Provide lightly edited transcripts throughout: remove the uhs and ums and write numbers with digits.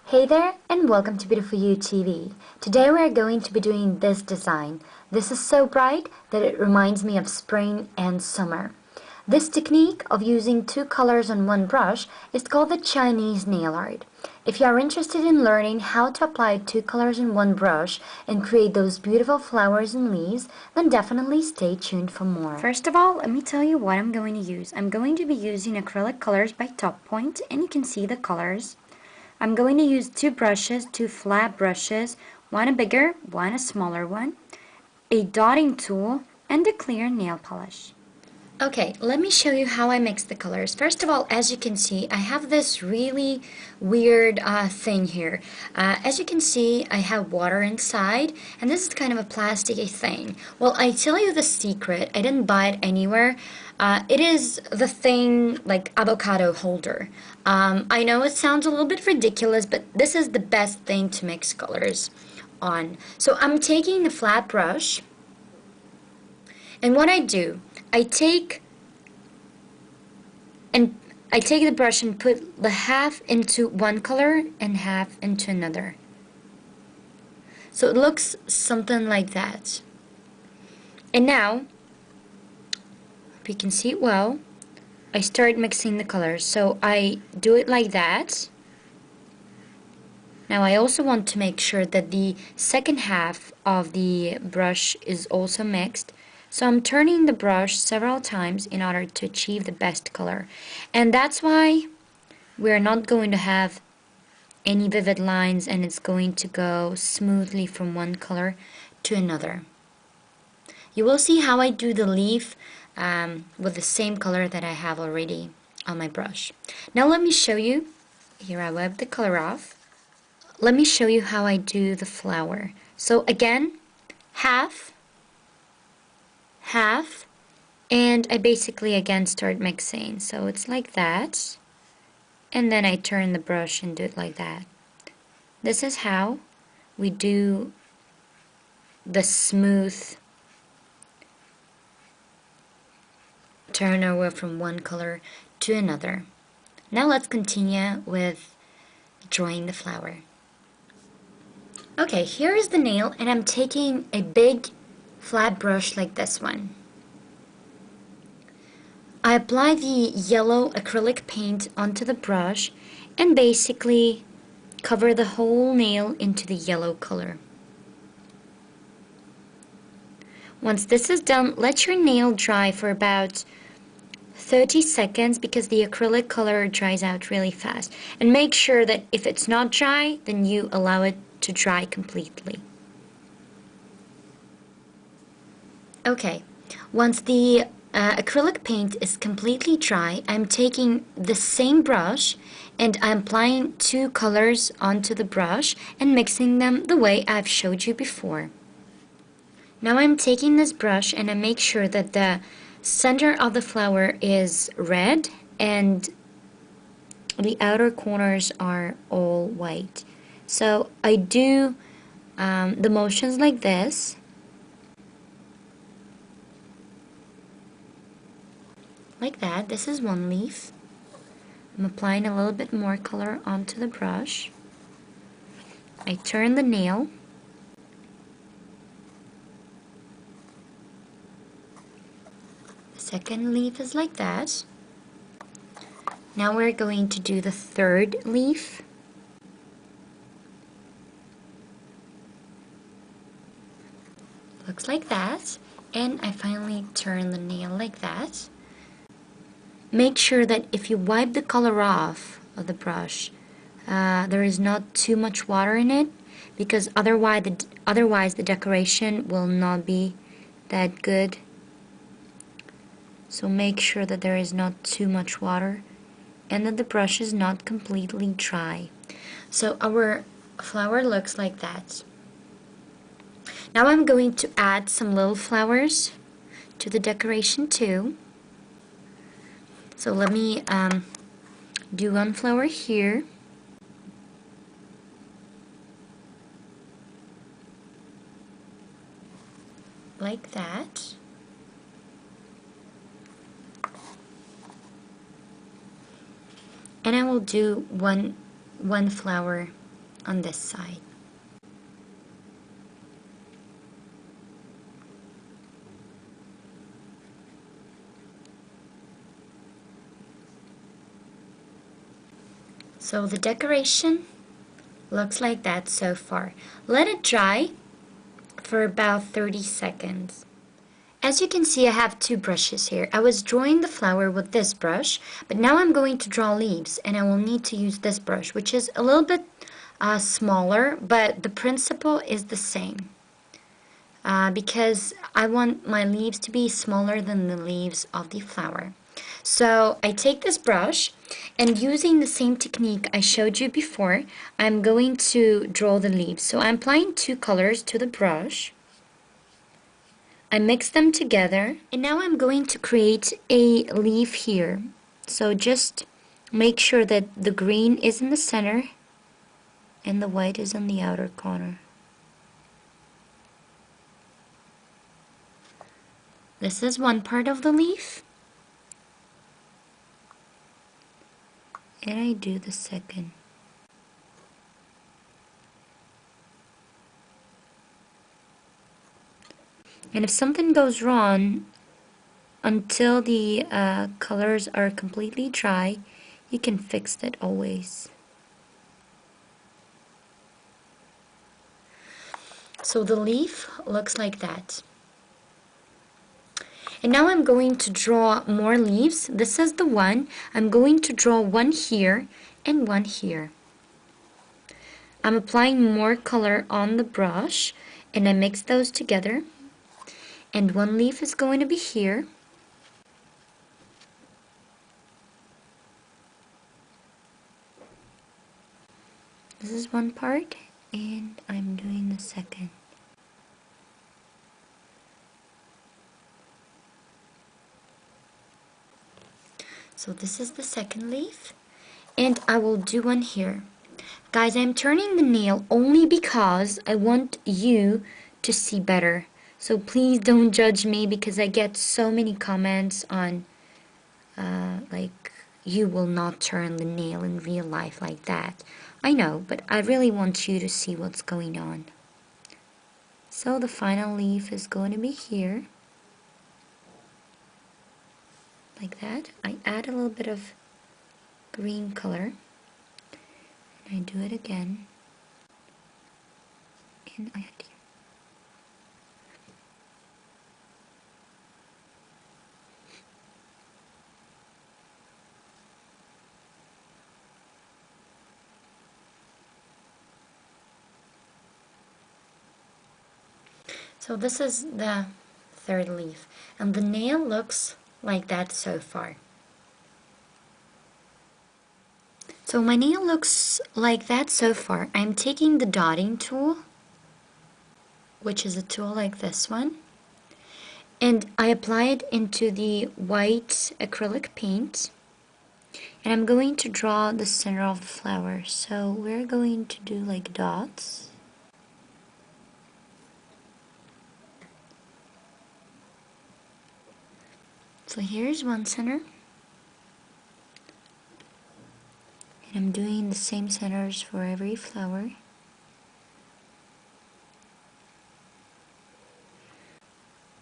Hey there, and welcome to BeautifulYouTV. Today we are going to be doing this design. This is so bright that it reminds me of spring and summer. This technique of using two colors on one brush is called the Chinese nail art. If you are interested in learning how to apply two colors in one brush and create those beautiful flowers and leaves, then definitely stay tuned for more. First of all, let me tell you what I'm going to use. I'm going to be using acrylic colors by Top Point, and you can see the colors. I'm going to use two brushes, two flat brushes, one a bigger, one a smaller one, a dotting tool, and a clear nail polish. Okay, let me show you how I mix the colors. First of all, as you can see, I have this really weird thing here. As you can see, I have water inside, and this is kind of a plasticky thing. Well, I tell you the secret. I didn't buy it anywhere. It is the thing like avocado holder. I know it sounds a little bit ridiculous, but this is the best thing to mix colors on. So I'm taking the flat brush, and what I do, I take the brush and put the half into one color and half into another. So it looks something like that. And now, if you can see it well, I start mixing the colors. So I do it like that. Now I also want to make sure that the second half of the brush is also mixed. So I'm turning the brush several times in order to achieve the best color. And that's why we're not going to have any vivid lines, and it's going to go smoothly from one color to another. You will see how I do the leaf with the same color that I have already on my brush. Now let me show you. Here I wipe the color off. Let me show you how I do the flower. So again, half, and I basically again start mixing. So it's like that, and then I turn the brush and do it like that. This is how we do the smooth turn over from one color to another. Now let's continue with drawing the flower. Okay, here is the nail, and I'm taking a big flat brush like this one. I apply the yellow acrylic paint onto the brush and basically cover the whole nail into the yellow color. Once this is done, let your nail dry for about 30 seconds because the acrylic color dries out really fast. And make sure that if it's not dry, then you allow it to dry completely. Okay, once the acrylic paint is completely dry, I'm taking the same brush and I'm applying two colors onto the brush and mixing them the way I've showed you before. Now I'm taking this brush and I make sure that the center of the flower is red and the outer corners are all white. So I do the motions like this. Like that. This is one leaf. I'm applying a little bit more color onto the brush. I turn the nail. The second leaf is like that. Now we're going to do the third leaf. Looks like that. And I finally turn the nail like that. Make sure that if you wipe the color off of the brush, there is not too much water in it, because otherwise the decoration will not be that good. So make sure that there is not too much water and that the brush is not completely dry. So our flower looks like that. Now I'm going to add some little flowers to the decoration too. So let me do one flower here. Like that. And I will do one flower on this side. So the decoration looks like that so far. Let it dry for about 30 seconds. As you can see, I have two brushes here. I was drawing the flower with this brush, but now I'm going to draw leaves, and I will need to use this brush, which is a little bit smaller, but the principle is the same. Because I want my leaves to be smaller than the leaves of the flower. So I take this brush, and using the same technique I showed you before, I'm going to draw the leaves. So I'm applying two colors to the brush. I mix them together, and now I'm going to create a leaf here. So just make sure that the green is in the center and the white is in the outer corner. This is one part of the leaf, and I do the second. And if something goes wrong, until the colors are completely dry, you can fix it always. So the leaf looks like that. And now I'm going to draw more leaves. This is the one. I'm going to draw one here and one here. I'm applying more color on the brush, and I mix those together. And one leaf is going to be here. This is one part, and I'm doing the second. So this is the second leaf, and I will do one here. Guys, I'm turning the nail only because I want you to see better. So please don't judge me, because I get so many comments on like, you will not turn the nail in real life like that. I know, but I really want you to see what's going on. So the final leaf is going to be here. Like that. I add a little bit of green color. And I do it again. And I add here. So this is the third leaf, and the nail looks like that so far. So my nail looks like that so far. I'm taking the dotting tool, which is a tool like this one, and I apply it into the white acrylic paint, and I'm going to draw the center of the flower. So we're going to do like dots. So here's one center, and I'm doing the same centers for every flower.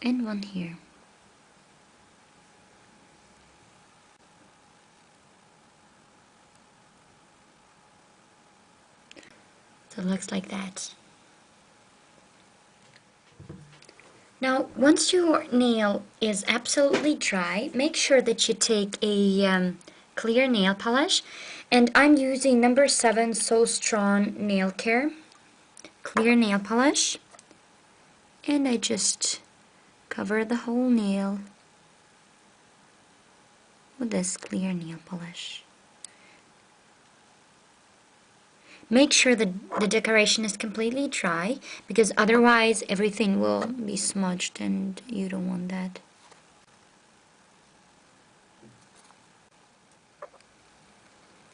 And one here. So it looks like that. Now, once your nail is absolutely dry, make sure that you take a clear nail polish. And I'm using number 7 So Strong Nail Care clear nail polish. And I just cover the whole nail with this clear nail polish. Make sure that the decoration is completely dry, because otherwise everything will be smudged and you don't want that.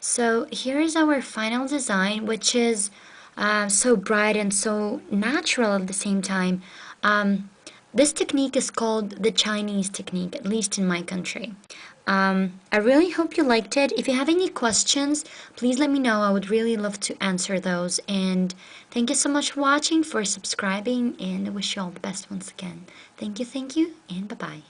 So here is our final design, which is so bright and so natural at the same time. This technique is called the Chinese technique, at least in my country. I really hope you liked it. If you have any questions, please let me know. I would really love to answer those. And thank you so much for watching, for subscribing, and I wish you all the best once again. Thank you, and bye-bye.